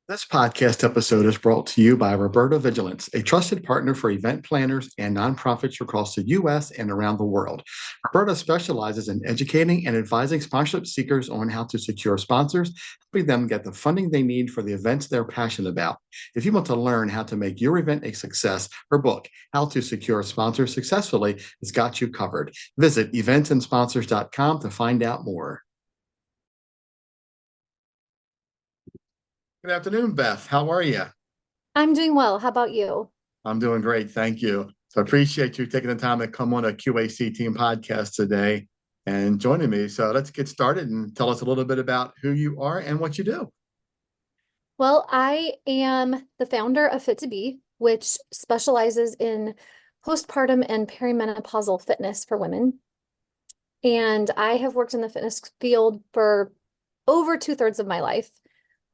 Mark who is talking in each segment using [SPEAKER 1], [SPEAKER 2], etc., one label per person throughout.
[SPEAKER 1] This podcast episode is brought to you by Roberta Vigilance, a trusted partner for event planners and nonprofits across the U.S. and around the world. Roberta specializes in educating and advising sponsorship seekers on how to secure sponsors, helping them get the funding they need for the events they're passionate about. If you want to learn how to make your event a success, her book, How to Secure Sponsors Successfully, has got you covered. Visit eventsandsponsors.com to find out more. Good afternoon, Beth. How are you?
[SPEAKER 2] I'm doing well. How about you?
[SPEAKER 1] I'm doing great. Thank you. So I appreciate you taking the time to come on a Q.A.C. team podcast today and joining me. So let's get started and tell us a little bit about who you are and what you do.
[SPEAKER 2] Well, I am the founder of Fit2b, which specializes in postpartum and perimenopausal fitness for women. And I have worked in the fitness field for over 2/3 of my life.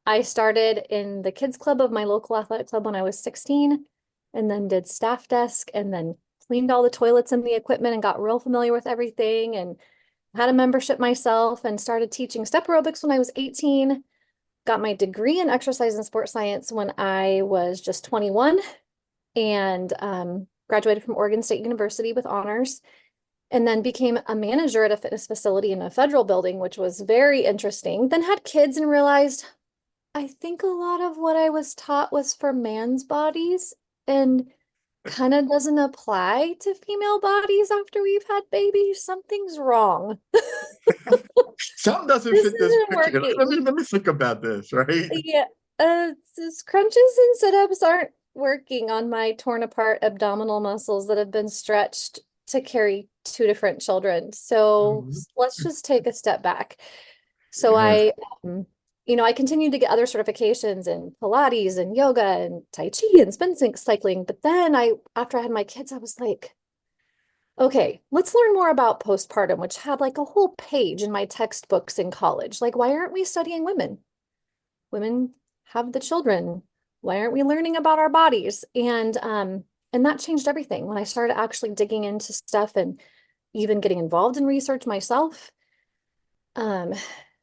[SPEAKER 2] I started in the kids club of my local athletic club when I was 16, and then did staff desk and then cleaned all the toilets and the equipment and got real familiar with everything and had a membership myself and started teaching step aerobics when I was 18. Got my degree in exercise and sports science when I was just 21 and graduated from Oregon State University with honors, and then became a manager at a fitness facility in a federal building, which was very interesting. Then had kids and realized I think a lot of what I was taught was for man's bodies and kind of doesn't apply to female bodies after we've had babies. Something's wrong.
[SPEAKER 1] Something doesn't
[SPEAKER 2] This
[SPEAKER 1] fit this
[SPEAKER 2] isn't
[SPEAKER 1] picture.
[SPEAKER 2] working.
[SPEAKER 1] Let me think about this, right?
[SPEAKER 2] Yeah, crunches and sit-ups aren't working on my torn apart abdominal muscles that have been stretched to carry two different children. So
[SPEAKER 1] Mhm.
[SPEAKER 2] let's just take a step back. So
[SPEAKER 1] Yeah,
[SPEAKER 2] um, I continued to get other certifications in Pilates and yoga and Tai Chi and spin cycling. But then after I had my kids, I was like, okay, let's learn more about postpartum, which had like a whole page in my textbooks in college. Like, why aren't we studying women? Women have the children. Why aren't we learning about our bodies? And that changed everything when I started actually digging into stuff and even getting involved in research myself. Um,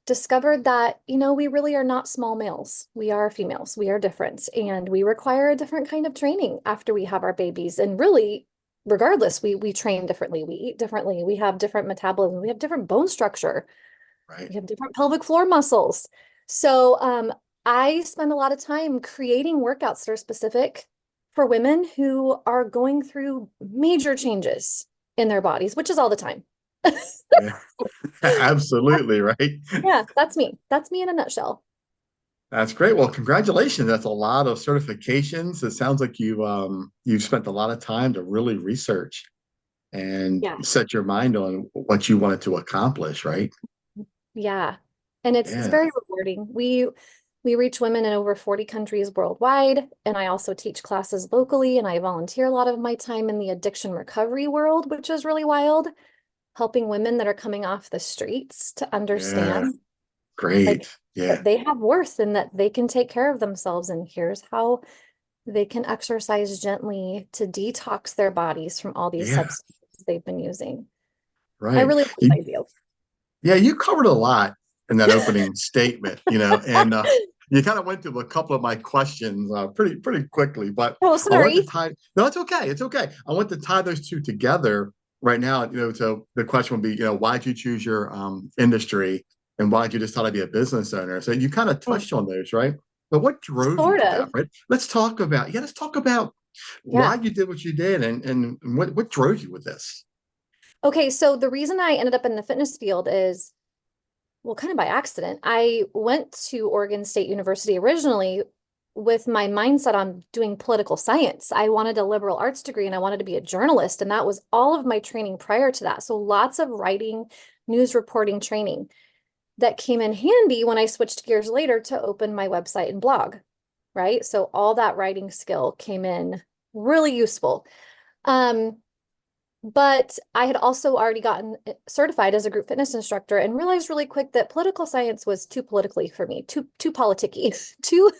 [SPEAKER 2] Discovered that, we really are not small males. We are females. We are different, and we require a different kind of training after we have our babies. And really, regardless, we train differently. We eat differently. We have different metabolism. We have different bone structure.
[SPEAKER 1] right.
[SPEAKER 2] We have different pelvic floor muscles. So I spend a lot of time creating workouts that are specific for women who are going through major changes in their bodies, which is all the time.
[SPEAKER 1] Yeah, absolutely, right.
[SPEAKER 2] Yeah, that's me. That's me in a nutshell.
[SPEAKER 1] That's great. Well, congratulations. That's a lot of certifications. It sounds like you've spent a lot of time to really research and
[SPEAKER 2] Yeah.
[SPEAKER 1] set your mind on what you wanted to accomplish, right?
[SPEAKER 2] Yeah. And it's
[SPEAKER 1] Yeah.
[SPEAKER 2] very rewarding. We reach women in over 40 countries worldwide, and I also teach classes locally, and I volunteer a lot of my time in the addiction recovery world, which is really wild, helping women that are coming off the streets to
[SPEAKER 1] Yeah.
[SPEAKER 2] understand like
[SPEAKER 1] Great. Yeah.
[SPEAKER 2] that they have worth and that they can take care of themselves, and here's how they can exercise gently to detox their bodies from all these
[SPEAKER 1] Yeah.
[SPEAKER 2] substances they've been using. I
[SPEAKER 1] Right.
[SPEAKER 2] really love
[SPEAKER 1] You,
[SPEAKER 2] what I do.
[SPEAKER 1] yeah, you covered a lot in that opening statement, and you kind of went through a couple of my questions pretty quickly, but
[SPEAKER 2] Oh,
[SPEAKER 1] I want to
[SPEAKER 2] sorry.
[SPEAKER 1] tie. No, it's okay. It's okay. I want to tie those two together right now. So the question would be, why did you choose your industry, and why did you decide to be a business owner? So you kind of
[SPEAKER 2] Mm,
[SPEAKER 1] touched on those, right? But what drove you
[SPEAKER 2] sort
[SPEAKER 1] to that,
[SPEAKER 2] of.
[SPEAKER 1] right? Let's talk about why
[SPEAKER 2] Yeah.
[SPEAKER 1] you did what you did, and what drove you with this.
[SPEAKER 2] Okay, so the reason I ended up in the fitness field is, well, kind of by accident. I went to Oregon State University originally with my mindset on doing political science. I wanted a liberal arts degree and I wanted to be a journalist, and that was all of my training prior to that. So lots of writing, news reporting training that came in handy when I switched gears later to open my website and blog, right? So all that writing skill came in really useful. Um, But I had also already gotten certified as a group fitness instructor and realized really quick that political science was too politically for me, too politicky, too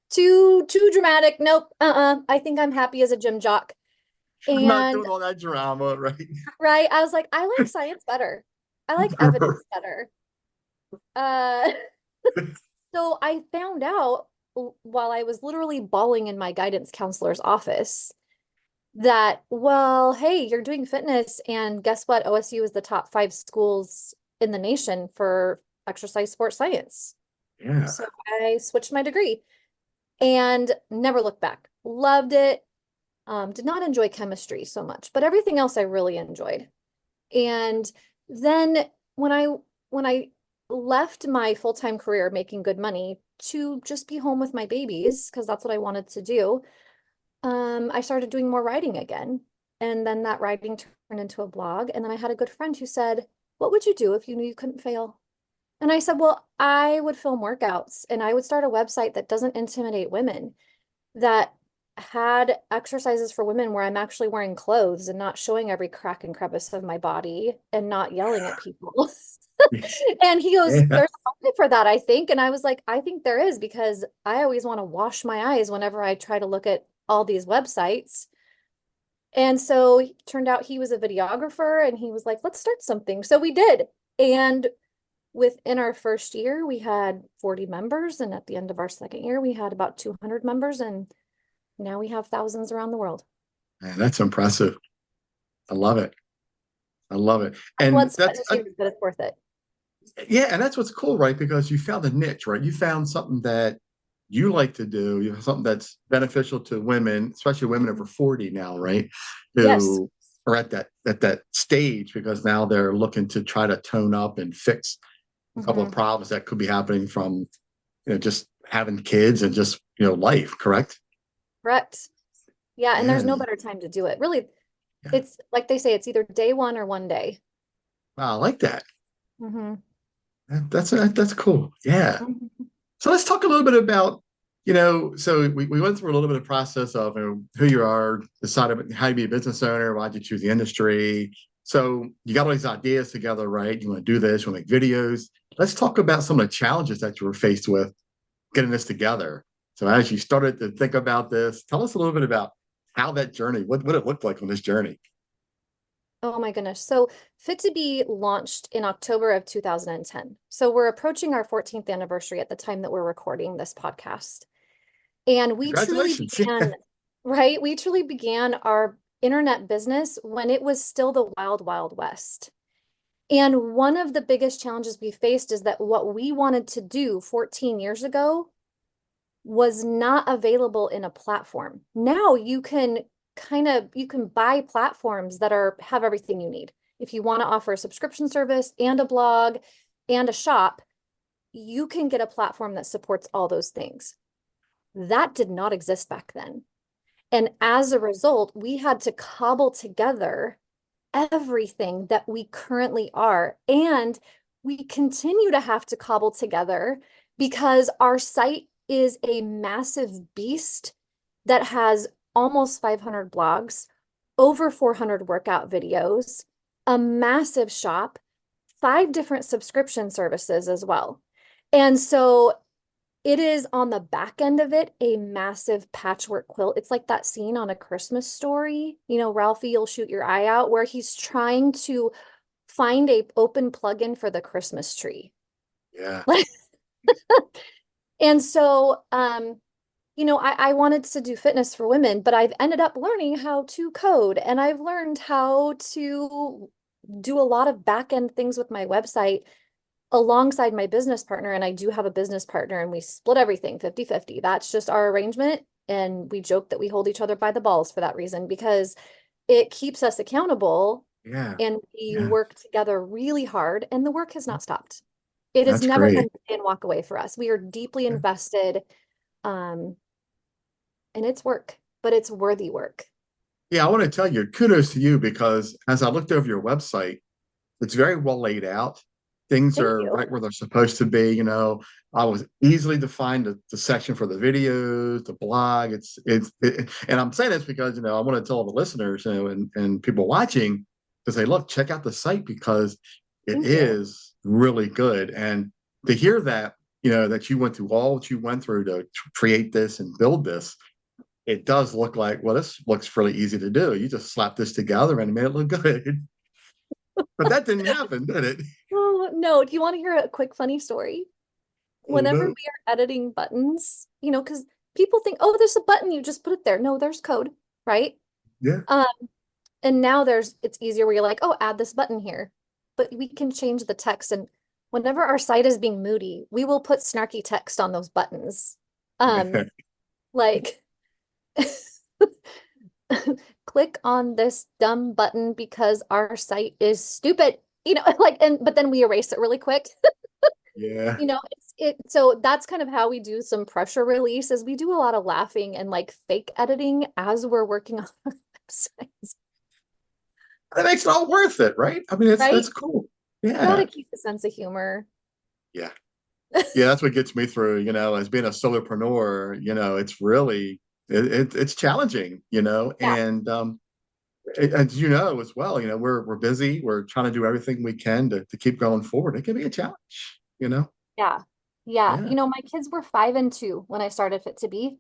[SPEAKER 2] too dramatic. Nope. I think I'm happy as a gym jock.
[SPEAKER 1] I'm not
[SPEAKER 2] And
[SPEAKER 1] doing all that drama, right?
[SPEAKER 2] right, I was like, I like science better. I like evidence better. Uh, so I found out while I was literally bawling in my guidance counselor's office that, well, hey, you're doing fitness, and guess what? OSU is the top 5 schools in the nation for exercise sports science.
[SPEAKER 1] Yeah.
[SPEAKER 2] So I switched my degree and never looked back. Loved it. Did not enjoy chemistry so much, but everything else I really enjoyed. And then when I when I left my full-time career making good money to just be home with my babies, because that's what I wanted to do, I started doing more writing again. And then that writing turned into a blog. And then I had a good friend who said, "What would you do if you knew you couldn't fail?" And I said, "Well, I would film workouts and I would start a website that doesn't intimidate women, that had exercises for women where I'm actually wearing clothes and not showing every crack and crevice of my body and not yelling at people." And he goes,
[SPEAKER 1] Yeah.
[SPEAKER 2] "There's a market for that, I think." And I was like, "I think there is, because I always want to wash my eyes whenever I try to look at all these websites." And so it turned out he was a videographer and he was like, "Let's start something." So we did. And within our first year, we had 40 members. And at the end of our second year, we had about 200 members. And now we have thousands around the world.
[SPEAKER 1] Man, that's impressive. I love it. I love it.
[SPEAKER 2] Blood,
[SPEAKER 1] And
[SPEAKER 2] sweat, and tears, but it's worth it.
[SPEAKER 1] yeah, and that's what's cool, right? Because you found a niche, right? You found something that you like to do, you know, something that's beneficial to women, especially women over 40 now, right?
[SPEAKER 2] Yes.
[SPEAKER 1] Who are at that stage because now they're looking to try to tone up and fix a couple of
[SPEAKER 2] Hmm.
[SPEAKER 1] problems that could be happening from, you know, just having kids and just, you know, life, correct?
[SPEAKER 2] Correct. Yeah. And there's no
[SPEAKER 1] Yeah.
[SPEAKER 2] better time to do it. Really,
[SPEAKER 1] Yeah.
[SPEAKER 2] it's like they say, it's either day one or one day.
[SPEAKER 1] Wow, I like that.
[SPEAKER 2] Hmm.
[SPEAKER 1] That's cool. Yeah.
[SPEAKER 2] Hmm.
[SPEAKER 1] So let's talk a little bit about, you know, so we went through a little bit of process of, you know, who you are, decided how to be a business owner, why'd you choose the industry. So you got all these ideas together, right? You want to do this, you want to make videos. Let's talk about some of the challenges that you were faced with getting this together. So as you started to think about this, tell us a little bit about how that journey, what it looked like on this journey.
[SPEAKER 2] Oh my goodness. So Fit2b launched in October of 2010. So we're approaching our 14th anniversary at the time that we're recording this podcast. And we truly
[SPEAKER 1] Congratulations.
[SPEAKER 2] began, right? We truly began our internet business when it was still the wild, wild west. And one of the biggest challenges we faced is that what we wanted to do 14 years ago was not available in a platform. Now you can you can buy platforms that have everything you need. If you want to offer a subscription service and a blog and a shop, you can get a platform that supports all those things. That did not exist back then. And as a result, we had to cobble together everything that we currently are. And we continue to have to cobble together because our site is a massive beast that has almost 500 blogs, over 400 workout videos, a massive shop, 5 different subscription services as well. And so it is on the back end of it a massive patchwork quilt. It's like that scene on A Christmas Story, you know, Ralphie, you'll shoot your eye out, where he's trying to find a open plugin for the Christmas tree.
[SPEAKER 1] Yeah.
[SPEAKER 2] And so, you know, I wanted to do fitness for women, but I've ended up learning how to code and I've learned how to do a lot of back end things with my website alongside my business partner. And I do have a business partner and we split everything 50-50. That's just our arrangement. And we joke that we hold each other by the balls for that reason, because it keeps us accountable
[SPEAKER 1] Yeah.
[SPEAKER 2] and we
[SPEAKER 1] Yeah.
[SPEAKER 2] work together really hard and the work has not stopped. It has
[SPEAKER 1] That's
[SPEAKER 2] never been
[SPEAKER 1] great.
[SPEAKER 2] stay and walk away for us. We are deeply invested, um, and it's work, but it's worthy work.
[SPEAKER 1] Yeah, I want to tell you, kudos to you because as I looked over your website, it's very well laid out. Things
[SPEAKER 2] Thank
[SPEAKER 1] are
[SPEAKER 2] you.
[SPEAKER 1] right where they're supposed to be. You know, I was easily to find the section for the videos, the blog. And I'm saying this because, you know, I want to tell the listeners, you know, and people watching to say, look, check out the site because it
[SPEAKER 2] Thank you.
[SPEAKER 1] is really good. And to hear that, you know, that you went through all that you went through to create this and build this, it does look like, well, this looks really easy to do. You just slap this together and made it look good. But that didn't happen, did it?
[SPEAKER 2] Oh, no. Do you want to hear a quick funny story?
[SPEAKER 1] Oh
[SPEAKER 2] whenever
[SPEAKER 1] no.
[SPEAKER 2] we are editing buttons, because people think, oh, there's a button, you just put it there. No, there's code, right?
[SPEAKER 1] Yeah.
[SPEAKER 2] Um, and now it's easier where you're like, oh, add this button here. But we can change the text. And whenever our site is being moody, we will put snarky text on those buttons. Um, like click on this dumb button because our site is stupid. But then we erase it really quick.
[SPEAKER 1] Yeah.
[SPEAKER 2] So that's kind of how we do some pressure release is we do a lot of laughing and like fake editing as we're working on our websites,
[SPEAKER 1] That makes it all worth it, right? I mean,
[SPEAKER 2] right?
[SPEAKER 1] that's cool.
[SPEAKER 2] You got
[SPEAKER 1] Yeah.
[SPEAKER 2] to keep a sense of humor.
[SPEAKER 1] Yeah. Yeah, that's what gets me through, as being a solopreneur, it's really it's challenging,
[SPEAKER 2] Yeah,
[SPEAKER 1] and as you know as well, we're busy, we're trying to do everything we can to keep going forward. It can be a challenge.
[SPEAKER 2] yeah, yeah.
[SPEAKER 1] Yeah.
[SPEAKER 2] My kids were 5 and 2 when I started Fit2b,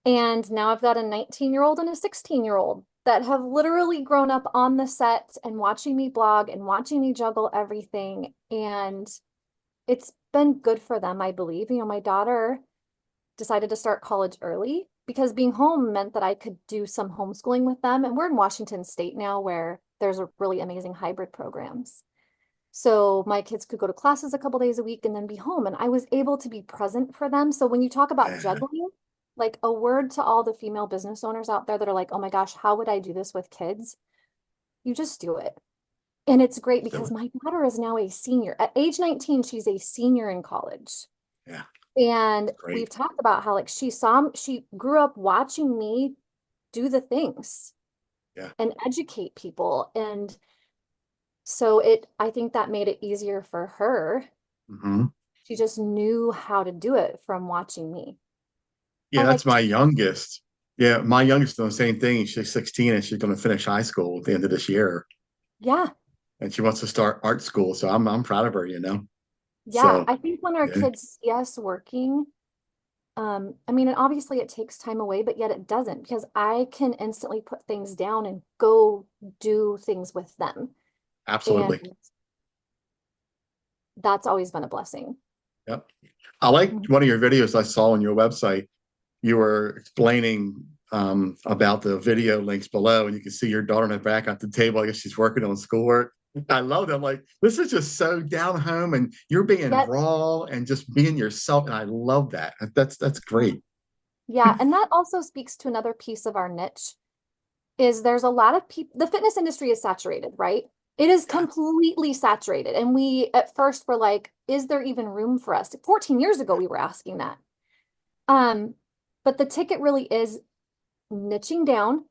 [SPEAKER 2] and now I've got a 19-year-old and a 16-year-old that have literally grown up on the set and watching me blog and watching me juggle everything. And it's been good for them, I believe. My daughter decided to start college early because being home meant that I could do some homeschooling with them. And we're in Washington State now where there's a really amazing hybrid programs. So my kids could go to classes a couple days a week and then be home. And I was able to be present for them. So when you talk about
[SPEAKER 1] Yeah.
[SPEAKER 2] juggling, like a word to all the female business owners out there that are like, oh my gosh, how would I do this with kids? You just do it. And it's great
[SPEAKER 1] So,
[SPEAKER 2] because my daughter is now a senior. At age 19, she's a senior in college.
[SPEAKER 1] yeah,
[SPEAKER 2] And we've
[SPEAKER 1] great.
[SPEAKER 2] talked about how like she grew up watching me do the things
[SPEAKER 1] Yeah.
[SPEAKER 2] and educate people. And so I think that made it easier for her.
[SPEAKER 1] Hmm.
[SPEAKER 2] She just knew how to do it from watching me. I
[SPEAKER 1] Yeah, that's
[SPEAKER 2] like,
[SPEAKER 1] my youngest. Yeah, my youngest doing the same thing. She's 16 and she's going to finish high school at the end of this year,
[SPEAKER 2] yeah,
[SPEAKER 1] and she wants to start art school. So I'm proud of her.
[SPEAKER 2] yeah.
[SPEAKER 1] So
[SPEAKER 2] I think when our
[SPEAKER 1] yeah,
[SPEAKER 2] kids see us working, I mean, and obviously it takes time away, but yet it doesn't because I can instantly put things down and go do things with them. And
[SPEAKER 1] absolutely.
[SPEAKER 2] that's always been a blessing.
[SPEAKER 1] Yep. I like
[SPEAKER 2] Mhm.
[SPEAKER 1] one of your videos I saw on your website. You were explaining about the video links below, and you can see your daughter in the back at the table. I guess she's working on schoolwork. I love that. Like, this is just so down home, and you're being
[SPEAKER 2] Yep.
[SPEAKER 1] raw and just being yourself. And I love that. That's great.
[SPEAKER 2] Yeah, and that also speaks to another piece of our niche is there's a lot of people, the fitness industry is saturated, right? It is
[SPEAKER 1] Yeah.
[SPEAKER 2] completely saturated. And we at first were like, is there even room for us? 14 years ago, we were asking that. Um, but the ticket really is niching down,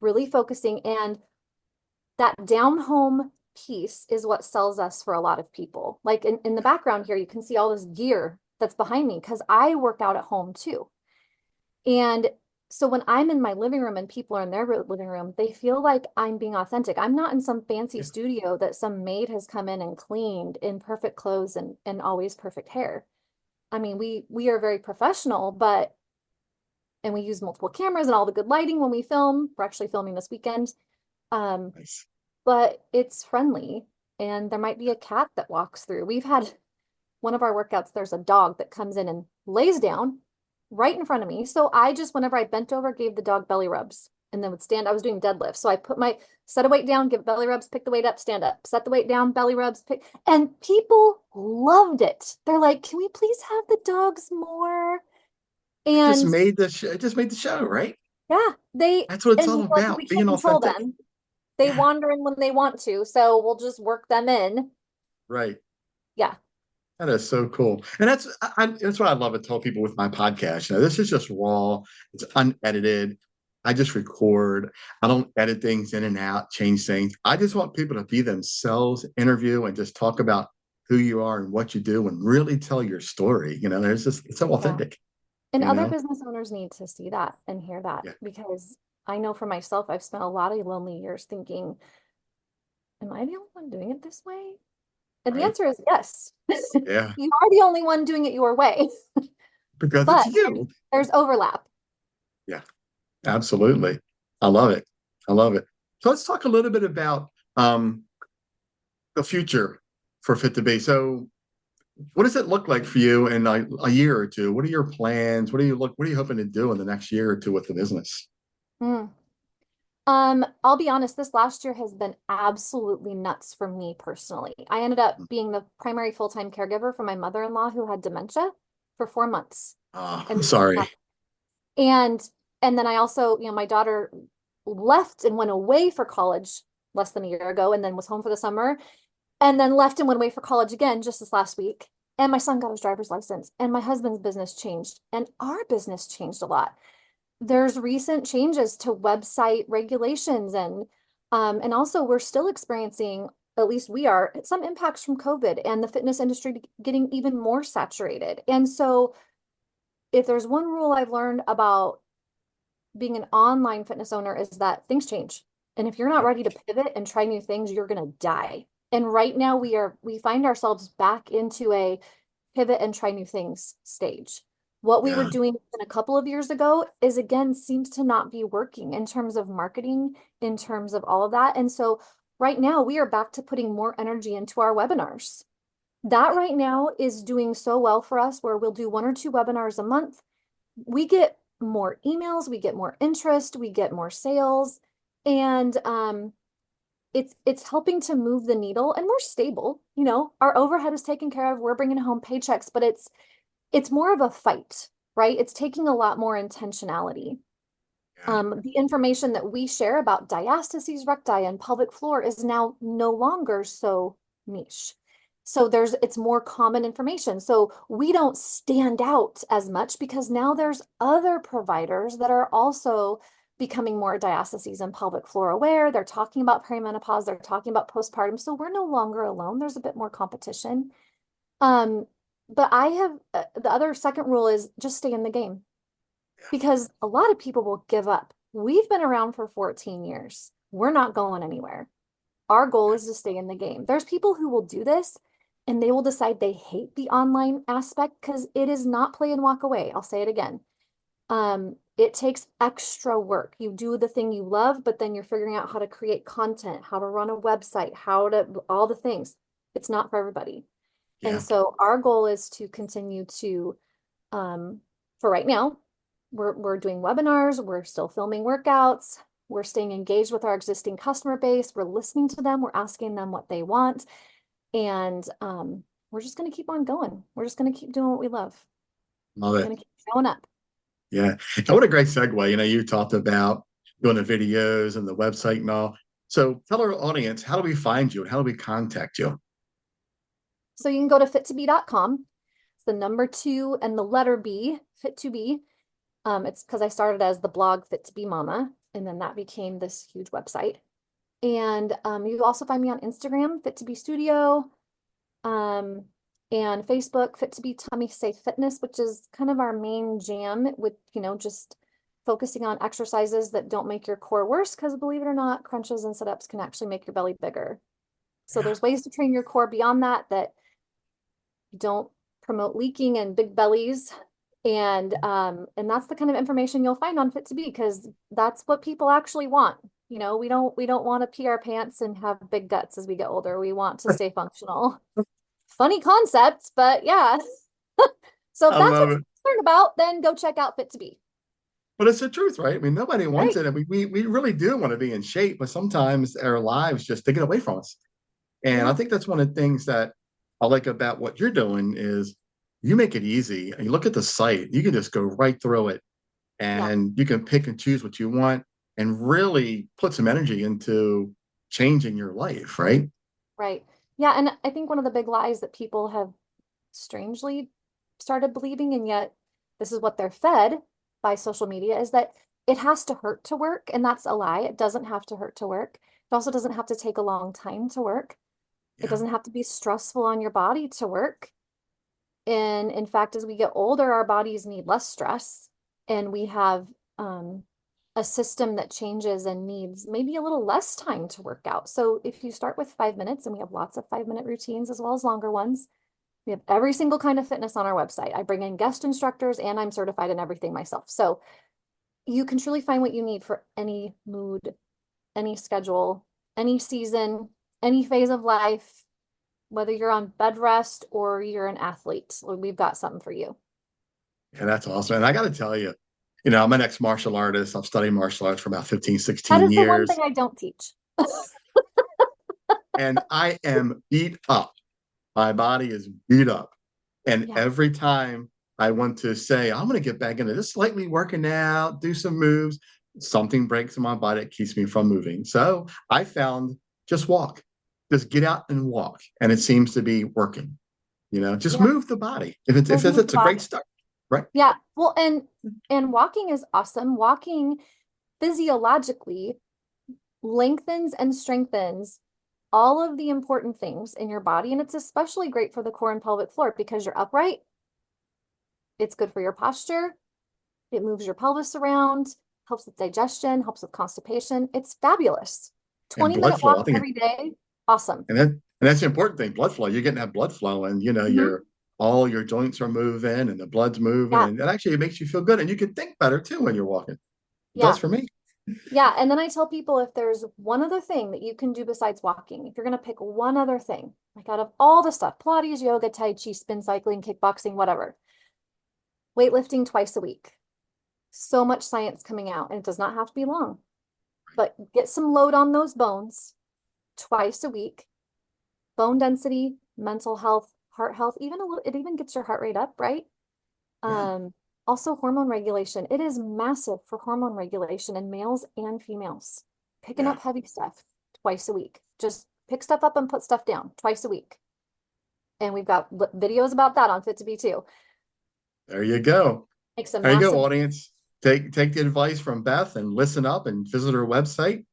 [SPEAKER 2] really focusing, and that down home piece is what sells us for a lot of people. Like in the background here, you can see all this gear that's behind me because I work out at home too. And so when I'm in my living room and people are in their living room, they feel like I'm being authentic. I'm not in some fancy
[SPEAKER 1] Yeah.
[SPEAKER 2] studio that some maid has come in and cleaned in perfect clothes and always perfect hair. I mean, we are very professional, but and we use multiple cameras and all the good lighting when we film. We're actually filming this weekend. Um,
[SPEAKER 1] Nice.
[SPEAKER 2] but it's friendly and there might be a cat that walks through. We've had one of our workouts, there's a dog that comes in and lays down right in front of me. So I just, whenever I bent over, gave the dog belly rubs and then would stand. I was doing deadlifts. So I put my set a weight down, give belly rubs, pick the weight up, stand up, set the weight down, belly rubs, pick. And people loved it. They're like, can we please have the dogs more?
[SPEAKER 1] It just
[SPEAKER 2] And
[SPEAKER 1] made the show, right?
[SPEAKER 2] yeah,
[SPEAKER 1] That's what it's
[SPEAKER 2] and
[SPEAKER 1] all
[SPEAKER 2] we're like, we
[SPEAKER 1] about,
[SPEAKER 2] can't
[SPEAKER 1] being
[SPEAKER 2] control
[SPEAKER 1] authentic.
[SPEAKER 2] them. They
[SPEAKER 1] Yeah,
[SPEAKER 2] wander in when they want to. So we'll just work them in.
[SPEAKER 1] right.
[SPEAKER 2] Yeah.
[SPEAKER 1] That is so cool, and that's what I love to tell people with my podcast. This is just raw. It's unedited. I just record. I don't edit things in and out, change things. I just want people to be themselves, interview, and just talk about who you are and what you do, and really tell your story. There's just it's so
[SPEAKER 2] Yeah.
[SPEAKER 1] authentic.
[SPEAKER 2] And
[SPEAKER 1] You
[SPEAKER 2] other
[SPEAKER 1] know,
[SPEAKER 2] business owners need to see that and hear that
[SPEAKER 1] yeah,
[SPEAKER 2] because I know for myself, I've spent a lot of lonely years thinking, am I the only one doing it this way? And the
[SPEAKER 1] right,
[SPEAKER 2] answer is yes.
[SPEAKER 1] yeah,
[SPEAKER 2] You are the only one doing it your way,
[SPEAKER 1] because it's
[SPEAKER 2] but
[SPEAKER 1] you.
[SPEAKER 2] there's overlap.
[SPEAKER 1] Yeah, absolutely. I love it. I love it. So let's talk a little bit about um, the future for Fit2b. So what does it look like for you in a year or two? What are your plans? What are you hoping to do in the next year or two with the business?
[SPEAKER 2] Mm. I'll be honest, this last year has been absolutely nuts for me personally. I ended up being the primary full-time caregiver for my mother-in-law who had dementia for 4 months. And
[SPEAKER 1] Sorry.
[SPEAKER 2] and and then I also, my daughter left and went away for college less than a year ago and then was home for the summer and then left and went away for college again just this last week. And my son got his driver's license and my husband's business changed and our business changed a lot. There's recent changes to website regulations and also we're still experiencing, at least we are, some impacts from COVID and the fitness industry getting even more saturated. And so if there's one rule I've learned about being an online fitness owner is that things change. And if you're not ready to pivot and try new things, you're going to die. And right now we find ourselves back into a pivot and try new things stage. What we were
[SPEAKER 1] Yeah.
[SPEAKER 2] doing a couple of years ago is again seems to not be working in terms of marketing, in terms of all of that. And so right now we are back to putting more energy into our webinars. That right now is doing so well for us where we'll do 1 or 2 webinars a month. We get more emails, we get more interest, we get more sales, and it's helping to move the needle and we're stable. Our overhead is taken care of, we're bringing home paychecks, but it's more of a fight, right? It's taking a lot more intentionality.
[SPEAKER 1] Yeah.
[SPEAKER 2] The information that we share about diastasis recti and pelvic floor is now no longer so niche. So it's more common information. So we don't stand out as much because now there's other providers that are also becoming more diastasis and pelvic floor aware. They're talking about perimenopause, they're talking about postpartum. So we're no longer alone. There's a bit more competition. Um, but I have the other second rule is just stay in the game because a lot of people will give up. We've been around for 14 years. We're not going anywhere. Our goal is to stay in the game. There's people who will do this and they will decide they hate the online aspect because it is not play and walk away. I'll say it again. It takes extra work. You do the thing you love, but then you're figuring out how to create content, how to run a website, how to all the things. It's not for everybody. And
[SPEAKER 1] Yeah.
[SPEAKER 2] so our goal is to continue to, for right now, we're doing webinars, we're still filming workouts, we're staying engaged with our existing customer base, we're listening to them, we're asking them what they want, and we're just gonna keep on going. We're just gonna keep doing what we love.
[SPEAKER 1] Love
[SPEAKER 2] We're
[SPEAKER 1] it.
[SPEAKER 2] gonna keep showing up.
[SPEAKER 1] Yeah. And what a great segue. You talked about doing the videos and the website and all. So tell our audience, how do we find you and how do we contact you?
[SPEAKER 2] So you can go to fit2b.com. It's the number 2 and the letter B, Fit2b. It's because I started as the blog Fit2b Mama, and then that became this huge website. And you also find me on Instagram, Fit2b Studio, um, and Facebook, Fit2b Tummy Safe Fitness, which is kind of our main jam with, just focusing on exercises that don't make your core worse, because believe it or not, crunches and sit-ups can actually make your belly bigger. So
[SPEAKER 1] Yeah.
[SPEAKER 2] there's ways to train your core beyond that don't promote leaking and big bellies. And that's the kind of information you'll find on Fit2b because that's what people actually want. We don't want to pee our pants and have big guts as we get older. We want to stay functional. Funny concept, but yeah. So if
[SPEAKER 1] I
[SPEAKER 2] that's what
[SPEAKER 1] love it.
[SPEAKER 2] you're concerned about, then go check out Fit2b.
[SPEAKER 1] But it's the truth, right? I mean, nobody wants
[SPEAKER 2] Right.
[SPEAKER 1] it. And we really do want to be in shape, but sometimes our lives just take it away from us. And I
[SPEAKER 2] Yeah.
[SPEAKER 1] think that's one of the things that I like about what you're doing is you make it easy. You look at the site, you can just go right through it
[SPEAKER 2] Yeah.
[SPEAKER 1] and you can pick and choose what you want and really put some energy into changing your life, right?
[SPEAKER 2] Right. Yeah. And I think one of the big lies that people have strangely started believing, and yet this is what they're fed by social media, is that it has to hurt to work. And that's a lie. It doesn't have to hurt to work. It also doesn't have to take a long time to work. It
[SPEAKER 1] Yeah.
[SPEAKER 2] doesn't have to be stressful on your body to work. And in fact, as we get older, our bodies need less stress, and we have um, a system that changes and needs maybe a little less time to work out. So if you start with 5 minutes, and we have lots of 5-minute routines as well as longer ones, we have every single kind of fitness on our website. I bring in guest instructors and I'm certified in everything myself. So you can truly find what you need for any mood, any schedule, any season, any phase of life. Whether you're on bed rest or you're an athlete, we've got something for you.
[SPEAKER 1] And that's awesome. And I got to tell you, I'm an ex-martial artist. I've studied martial arts for about 15,
[SPEAKER 2] That
[SPEAKER 1] 16
[SPEAKER 2] is the one thing
[SPEAKER 1] years.
[SPEAKER 2] I don't teach.
[SPEAKER 1] And I am beat up. My body is beat up. And
[SPEAKER 2] Yeah.
[SPEAKER 1] every time I want to say, I'm going to get back into this, slightly working out, do some moves, something breaks in my body that keeps me from moving. So I found just walk, just get out and walk. And it seems to be working. Just
[SPEAKER 2] Yeah.
[SPEAKER 1] move the body. If
[SPEAKER 2] Just move
[SPEAKER 1] it's
[SPEAKER 2] the
[SPEAKER 1] a great
[SPEAKER 2] body.
[SPEAKER 1] start, right?
[SPEAKER 2] Yeah. Well, and walking is awesome. Walking physiologically lengthens and strengthens all of the important things in your body. And it's especially great for the core and pelvic floor because you're upright. It's good for your posture. It moves your pelvis around, helps with digestion, helps with constipation. It's fabulous.
[SPEAKER 1] And blood
[SPEAKER 2] 20-minute
[SPEAKER 1] flow. I
[SPEAKER 2] walk
[SPEAKER 1] think,
[SPEAKER 2] every day. Awesome.
[SPEAKER 1] and that's the important thing. Blood flow. You're getting that blood flow, and
[SPEAKER 2] Mhm.
[SPEAKER 1] all your joints are moving, and the blood's moving,
[SPEAKER 2] Yeah.
[SPEAKER 1] and actually it makes you feel good, and you can think better too when you're walking. It does
[SPEAKER 2] Yeah.
[SPEAKER 1] for me.
[SPEAKER 2] Yeah. And then I tell people if there's one other thing that you can do besides walking, if you're going to pick one other thing, like out of all the stuff, Pilates, yoga, Tai Chi, spin cycling, kickboxing, whatever, weightlifting twice a week. So much science coming out, and it does not have to be long, but get some load on those bones twice a week. Bone density, mental health, heart health, it even gets your heart rate up, right?
[SPEAKER 1] Yeah.
[SPEAKER 2] Also hormone regulation. It is massive for hormone regulation in males and females. Picking
[SPEAKER 1] Yeah.
[SPEAKER 2] up heavy stuff twice a week. Just pick stuff up and put stuff down twice a week. And we've got videos about that on Fit2b too.
[SPEAKER 1] There you go.
[SPEAKER 2] Makes a
[SPEAKER 1] There you go,
[SPEAKER 2] massive.
[SPEAKER 1] audience. Take the advice from Beth and listen up and visit her website.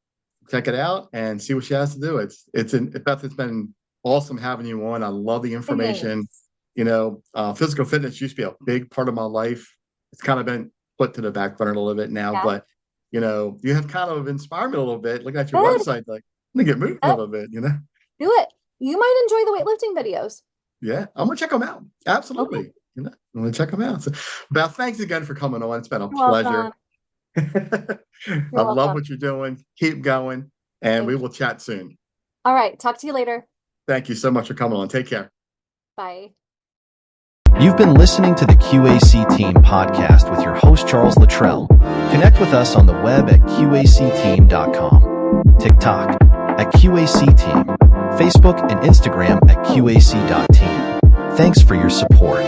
[SPEAKER 1] Check it out and see what she has to do. Beth, it's been awesome having you on. I love the information.
[SPEAKER 2] Thanks.
[SPEAKER 1] Physical fitness used to be a big part of my life. It's kind of been put to the back burner a little bit now,
[SPEAKER 2] Yeah.
[SPEAKER 1] but you have kind of inspired me a little bit. Looking at your
[SPEAKER 2] Good.
[SPEAKER 1] website, like I'm gonna get moving a
[SPEAKER 2] Good.
[SPEAKER 1] little bit.
[SPEAKER 2] Do it. You might enjoy the weightlifting videos.
[SPEAKER 1] Yeah, I'm gonna check them out.
[SPEAKER 2] Okay.
[SPEAKER 1] Absolutely. I'm gonna check them out. So, Beth, thanks again for coming on. It's been a
[SPEAKER 2] You're
[SPEAKER 1] pleasure.
[SPEAKER 2] welcome.
[SPEAKER 1] I
[SPEAKER 2] You're
[SPEAKER 1] love
[SPEAKER 2] welcome.
[SPEAKER 1] what you're doing. Keep going, and we
[SPEAKER 2] Thank you.
[SPEAKER 1] will chat soon.
[SPEAKER 2] All right. Talk to you later.
[SPEAKER 1] Thank you so much for coming on. Take care.
[SPEAKER 2] Bye.
[SPEAKER 3] You've been listening to the Q.A.C. Team podcast with your host, Charles Luttrell. Connect with us on the web at QACteam.com, TikTok at Q.A.C. Team, Facebook and Instagram at QAC.team. Thanks for your support.